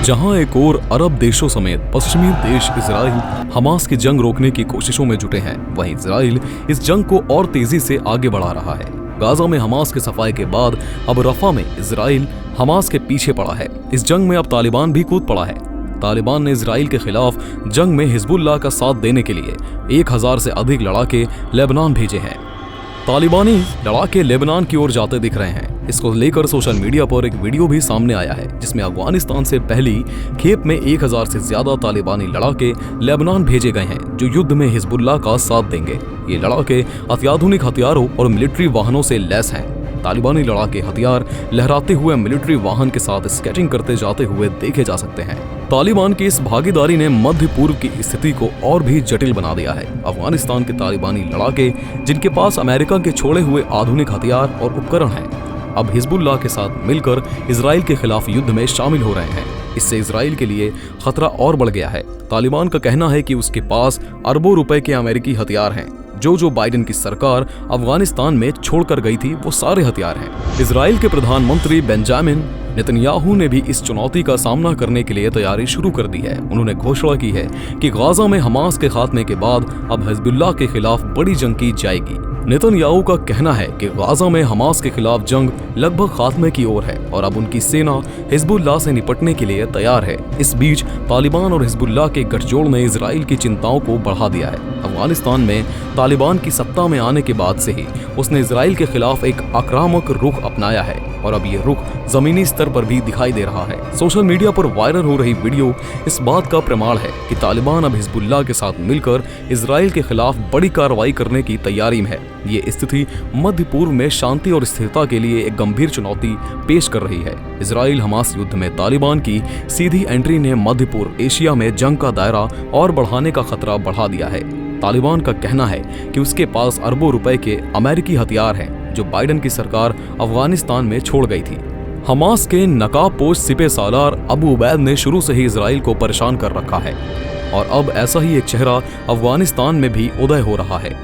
जहां एक और अरब देशों समेत पश्चिमी देश इजराइल हमास की जंग रोकने की कोशिशों में जुटे हैं, वहीं इजराइल इस जंग को और तेजी से आगे बढ़ा रहा है। गाजा में हमास के सफाई के बाद अब रफा में इजराइल हमास के पीछे पड़ा है। इस जंग में अब तालिबान भी कूद पड़ा है। तालिबान ने इजराइल के खिलाफ जंग में हिजबुल्लाह का साथ देने के लिए 1000 से अधिक लड़ाके लेबनान भेजे हैं। तालिबानी लड़ाके लेबनान की ओर जाते दिख रहे हैं। इसको लेकर सोशल मीडिया पर एक वीडियो भी सामने आया है, जिसमें अफगानिस्तान से पहली खेप में 1000 से ज्यादा तालिबानी लड़ाके लेबनान भेजे गए हैं, जो युद्ध में हिजबुल्लाह का साथ देंगे। ये लड़ाके अत्याधुनिक हथियारों और मिलिट्री वाहनों से लैस हैं। तालिबानी लड़ाके हथियार लहराते हुए मिलिट्री वाहन के साथ स्केटिंग करते जाते हुए देखे जा सकते हैं। तालिबान की इस भागीदारी ने मध्य पूर्व की स्थिति को और भी जटिल बना दिया है। अफगानिस्तान के तालिबानी लड़ाके, जिनके पास अमेरिका के छोड़े हुए आधुनिक हथियार और उपकरण हैं, अब हिजबुल्लाह के साथ मिलकर इजराइल के खिलाफ युद्ध में शामिल हो रहे हैं। इससे इजराइल के लिए खतरा और बढ़ गया है। तालिबान का कहना है कि उसके पास अरबों रुपए के अमेरिकी हथियार हैं। जो बाइडेन की सरकार अफगानिस्तान में छोड़कर गई थी, वो सारे हथियार हैं। इजराइल के प्रधानमंत्री बेंजामिन नेतन्याहू ने भी इस चुनौती का सामना करने के लिए तैयारी शुरू कर दी है। उन्होंने घोषणा की है कि गाजा में हमास के खात्मे के बाद अब हिजबुल्लाह के खिलाफ बड़ी जंग की जाएगी। नेतन्याहू का कहना है कि गाजा में हमास के खिलाफ जंग लगभग खात्मे की ओर है और अब उनकी सेना हिजबुल्लाह से निपटने के लिए तैयार है। इस बीच तालिबान और हिजबुल्लाह के गठजोड़ ने इजराइल की चिंताओं को बढ़ा दिया है। अफगानिस्तान में तालिबान की सत्ता में आने के बाद से ही उसने इजराइल के खिलाफ एक आक्रामक रुख अपनाया है और अब ये रुख जमीनी स्तर पर भी दिखाई दे रहा है। सोशल मीडिया पर वायरल हो रही वीडियो इस बात का प्रमाण है कि तालिबान अब हिजबुल्लाह के साथ मिलकर इजराइल के खिलाफ बड़ी कार्रवाई करने की तैयारी में है। ये स्थिति मध्य पूर्व में शांति और स्थिरता के लिए एक गंभीर चुनौती पेश कर रही है। इजराइल हमास युद्ध में तालिबान की सीधी एंट्री ने मध्य पूर्व एशिया में जंग का दायरा और बढ़ाने का खतरा बढ़ा दिया है। तालिबान का कहना है कि उसके पास अरबों रुपए के अमेरिकी हथियार हैं, जो बाइडेन की सरकार अफगानिस्तान में छोड़ गई थी। हमास के नकाबपोश सिपह सालार अबू उबैद ने शुरू से ही इजराइल को परेशान कर रखा है और अब ऐसा ही एक चेहरा अफगानिस्तान में भी उदय हो रहा है।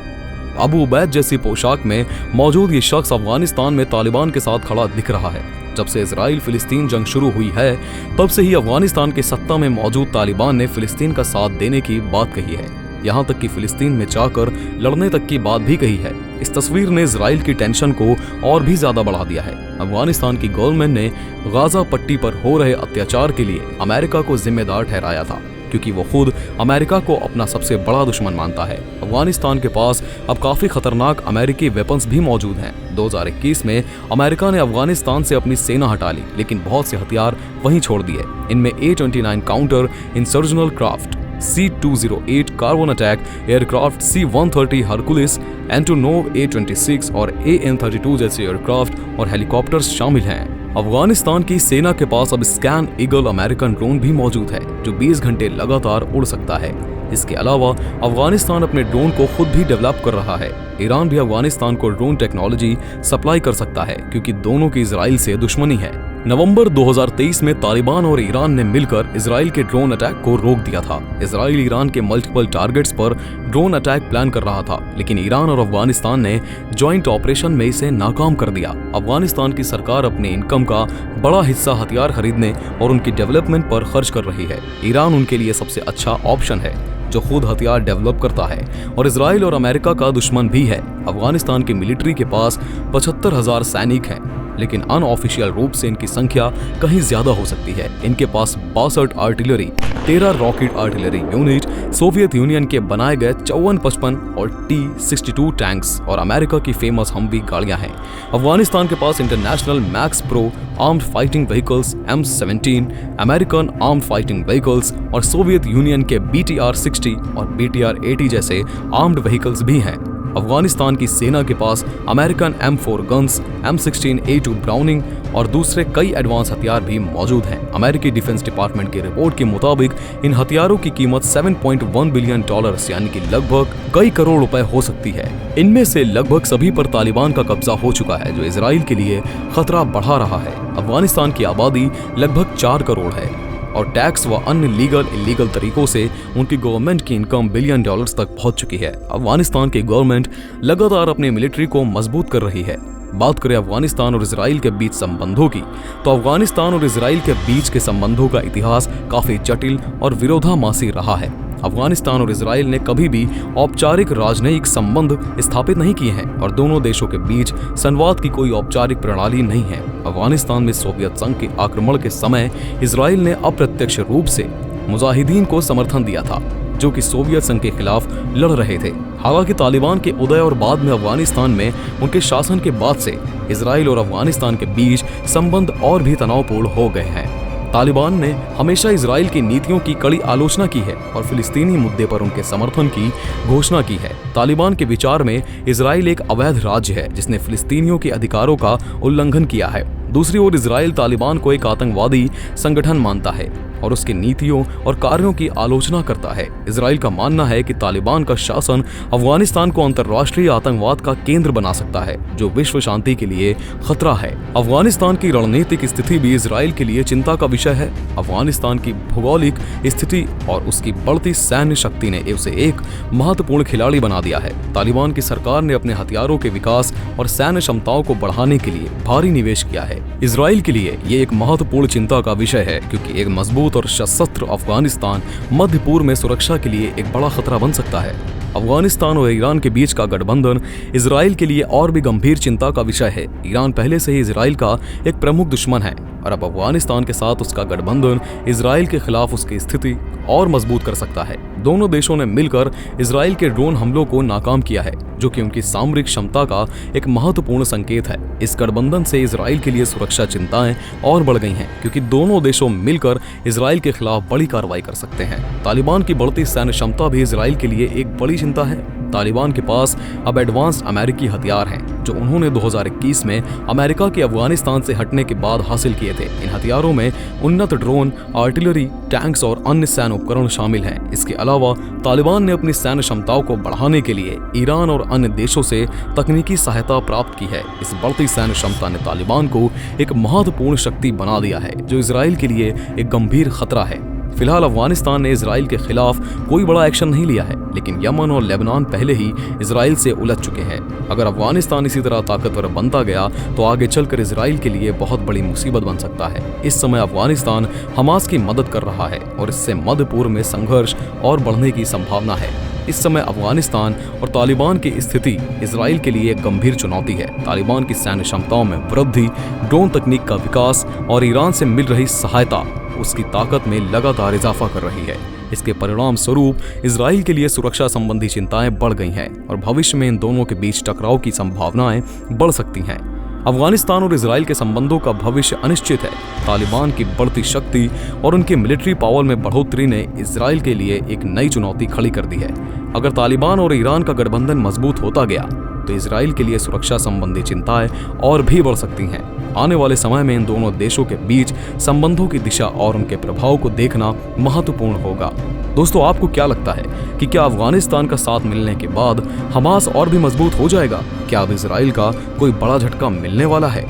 अबू उबैद जैसी पोशाक में मौजूद ये शख्स अफगानिस्तान में तालिबान के साथ खड़ा दिख रहा है। जब से इजराइल फिलिस्तीन जंग शुरू हुई है, तब से ही अफगानिस्तान की सत्ता में मौजूद तालिबान ने फिलिस्तीन का साथ देने की बात कही है। यहाँ तक कि फिलिस्तीन में जाकर लड़ने तक की बात भी कही है। इस तस्वीर ने इजराइल की टेंशन को और भी ज्यादा बढ़ा दिया है। अफगानिस्तान की गवर्नमेंट ने गाजा पट्टी पर हो रहे अत्याचार के लिए अमेरिका को जिम्मेदार ठहराया था, क्योंकि वो खुद अमेरिका को अपना सबसे बड़ा दुश्मन मानता है। अफगानिस्तान के पास अब काफी खतरनाक अमेरिकी वेपन्स भी मौजूद हैं। 2021 में अमेरिका ने अफगानिस्तान से अपनी सेना हटा ली, लेकिन बहुत से हथियार वहीं छोड़ दिए। इनमें A-29 counter insurgency craft, C-208 carbon attack aircraft, C-130 Hercules, Antonov A-26 और AN-32 जैसे एयरक्राफ्ट और हेलीकॉप्टर्स शामिल हैं। अफगानिस्तान की सेना के पास अब स्कैन ईगल अमेरिकन ड्रोन भी मौजूद है, जो 20 घंटे लगातार उड़ सकता है। इसके अलावा अफगानिस्तान अपने ड्रोन को खुद भी डेवलप कर रहा है। ईरान भी अफगानिस्तान को ड्रोन टेक्नोलॉजी सप्लाई कर सकता है, क्योंकि दोनों की इजराइल से दुश्मनी है। नवंबर 2023 में तालिबान और ईरान ने मिलकर इजराइल के ड्रोन अटैक को रोक दिया था। इजराइल ईरान के मल्टीपल टारगेट्स पर ड्रोन अटैक प्लान कर रहा था, लेकिन ईरान और अफगानिस्तान ने ज्वाइंट ऑपरेशन में इसे नाकाम कर दिया। अफगानिस्तान की सरकार अपने इनकम का बड़ा हिस्सा हथियार खरीदने और उनकी डेवलपमेंट पर खर्च कर रही है। ईरान उनके लिए सबसे अच्छा ऑप्शन है, जो खुद हथियार डेवलप करता है और इजराइल और अमेरिका का दुश्मन भी है। अफगानिस्तान की मिलिट्री के पास 75,000 सैनिक हैं, लेकिन अनऑफिशियल रूप से इनकी संख्या कहीं ज्यादा हो सकती है। इनके पास 62 artillery, 13 rocket artillery unit, Soviet Union के बनाए गए 54-55 और T-62 टैंक्स और अमेरिका की फेमस हमवी गाड़ियां हैं। अफगानिस्तान के पास international Max Pro armoured fighting vehicles M17, American armoured fighting vehicles और सोवियत यूनियन के BTR-60 और BTR-80 जैसे आर्म्ड व्हीकल्स भी हैं। अफगानिस्तान की सेना के पास American M4 guns, M16A2 browning और दूसरे कई एडवांस हथियार भी मौजूद हैं। अमेरिकी डिफेंस डिपार्टमेंट की रिपोर्ट के मुताबिक इन हथियारों की कीमत $7.1 बिलियन यानी कि लगभग कई करोड़ रुपए हो सकती है। इनमें से लगभग सभी पर तालिबान का कब्जा हो चुका है, जो इजराइल के लिए खतरा बढ़ा रहा है। अफगानिस्तान की आबादी लगभग 4 करोड़ है और टैक्स व अन्य लीगल इलीगल तरीकों से उनकी गवर्नमेंट की इनकम बिलियन डॉलर्स तक पहुंच चुकी है। अफगानिस्तान की गवर्नमेंट लगातार अपनी मिलिट्री को मजबूत कर रही है। बात करें अफगानिस्तान और इजराइल के बीच संबंधों की, तो अफगानिस्तान और इजराइल के बीच के संबंधों का इतिहास काफी जटिल और विरोधाभासी रहा है। अफगानिस्तान और इजराइल ने कभी भी औपचारिक राजनयिक संबंध स्थापित नहीं किए हैं और दोनों देशों के बीच संवाद की कोई औपचारिक प्रणाली नहीं है। अफगानिस्तान में सोवियत संघ के आक्रमण के समय इजराइल ने अप्रत्यक्ष रूप से मुजाहिदीन को समर्थन दिया था, जो कि सोवियत संघ के खिलाफ लड़ रहे थे। हालांकि तालिबान के उदय और बाद में अफगानिस्तान में उनके शासन के बाद से इजराइल और अफगानिस्तान के बीच संबंध और भी तनावपूर्ण हो गए हैं। तालिबान ने हमेशा इजराइल की नीतियों की कड़ी आलोचना की है और फिलिस्तीनी मुद्दे पर उनके समर्थन की घोषणा की है। तालिबान के विचार में इजराइल एक अवैध राज्य है जिसने फिलिस्तीनियों के अधिकारों का उल्लंघन किया है। दूसरी ओर इजराइल तालिबान को एक आतंकवादी संगठन मानता है और उसके नीतियों और कार्यों की आलोचना करता है। इजराइल का मानना है कि तालिबान का शासन अफगानिस्तान को अंतर्राष्ट्रीय आतंकवाद का केंद्र बना सकता है, जो विश्व शांति के लिए खतरा है। अफगानिस्तान की रणनीतिक स्थिति भी इजराइल के लिए चिंता का विषय है। अफगानिस्तान की भौगोलिक स्थिति और उसकी बढ़ती सैन्य शक्ति ने उसे एक महत्वपूर्ण खिलाड़ी बना दिया है। तालिबान की सरकार ने अपने हथियारों के विकास और सैन्य क्षमताओं को बढ़ाने के लिए भारी निवेश किया है। इजराइल के लिए ये एक महत्वपूर्ण चिंता का विषय है, क्योंकि एक मजबूत और सशस्त्र अफगानिस्तान मध्य पूर्व में सुरक्षा के लिए एक बड़ा खतरा बन सकता है। अफगानिस्तान और ईरान के बीच का गठबंधन इजराइल के लिए और भी गंभीर चिंता का विषय है। ईरान पहले से ही इजराइल का एक प्रमुख दुश्मन है और अब अफगानिस्तान के साथ उसका गठबंधन इजराइल के खिलाफ उसकी स्थिति और मजबूत कर सकता है। दोनों देशों ने मिलकर इजराइल के ड्रोन हमलों को नाकाम किया है, जो कि उनकी सामरिक क्षमता का एक महत्वपूर्ण संकेत है। इस गठबंधन से इजराइल के लिए सुरक्षा चिंताएं और बढ़ गई हैं, क्योंकि दोनों देशों मिलकर इजराइल के खिलाफ बड़ी कार्रवाई कर सकते हैं। तालिबान की बढ़ती सैन्य क्षमता भी इजराइल के लिए एक बड़ी चिंता है। तालिबान के पास अब एडवांस्ड अमेरिकी हथियार हैं, जो उन्होंने 2021 में अमेरिका के अफगानिस्तान से हटने के बाद हासिल किए थे। इन हथियारों में उन्नत ड्रोन, आर्टिलरी, टैंक्स और अन्य सैन्य उपकरण शामिल हैं। इसके अलावा तालिबान ने अपनी सैन्य क्षमताओं को बढ़ाने के लिए ईरान और अन्य देशों से तकनीकी सहायता प्राप्त की है। इस बढ़ती सैन्य क्षमता ने तालिबान को एक महत्वपूर्ण शक्ति बना दिया है, जो इजराइल के लिए एक गंभीर खतरा है। फिलहाल अफगानिस्तान ने इजराइल के खिलाफ कोई बड़ा एक्शन नहीं लिया है, लेकिन यमन और लेबनान पहले ही इजराइल से उलझ चुके हैं। अगर अफगानिस्तान इसी तरह ताकतवर बनता गया तो आगे चलकर इजराइल के लिए बहुत बड़ी मुसीबत बन सकता है। इस समय अफगानिस्तान हमास की मदद कर रहा है और इससे मध्य पूर्व में संघर्ष और बढ़ने की संभावना है। इस समय अफगानिस्तान और तालिबान की स्थिति इजराइल के लिए एक गंभीर चुनौती है। तालिबान की सैन्य क्षमताओं में वृद्धि, ड्रोन तकनीक का विकास और ईरान से मिल रही सहायता उसकी ताकत में लगातार इजाफा कर रही है। इसके परिणाम स्वरूप इजराइल के लिए सुरक्षा संबंधी चिंताएं बढ़ गई हैं और भविष्य में इन दोनों के बीच टकराव की संभावनाएं बढ़ सकती हैं। अफगानिस्तान और इजराइल के संबंधों का भविष्य अनिश्चित है। तालिबान की बढ़ती शक्ति और उनके मिलिट्री पावर में बढ़ोतरी ने इजराइल के लिए एक नई चुनौती खड़ी कर दी है। अगर तालिबान और ईरान का गठबंधन मजबूत होता गया तो इजराइल के लिए सुरक्षा संबंधी चिंताएं और भी बढ़ सकती हैं। आने वाले समय में इन दोनों देशों के बीच संबंधों की दिशा और उनके प्रभाव को देखना महत्वपूर्ण होगा। दोस्तों, आपको क्या लगता है कि क्या अफगानिस्तान का साथ मिलने के बाद हमास और भी मजबूत हो जाएगा? क्या अब इजराइल का कोई बड़ा झटका मिलने वाला है?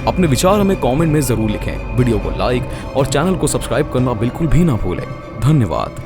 अपने विचार हमें कमेंट में जरूर लिखें। वीडियो को लाइक और चैनल को सब्सक्राइब करना बिल्कुल भी ना भूलें। धन्यवाद।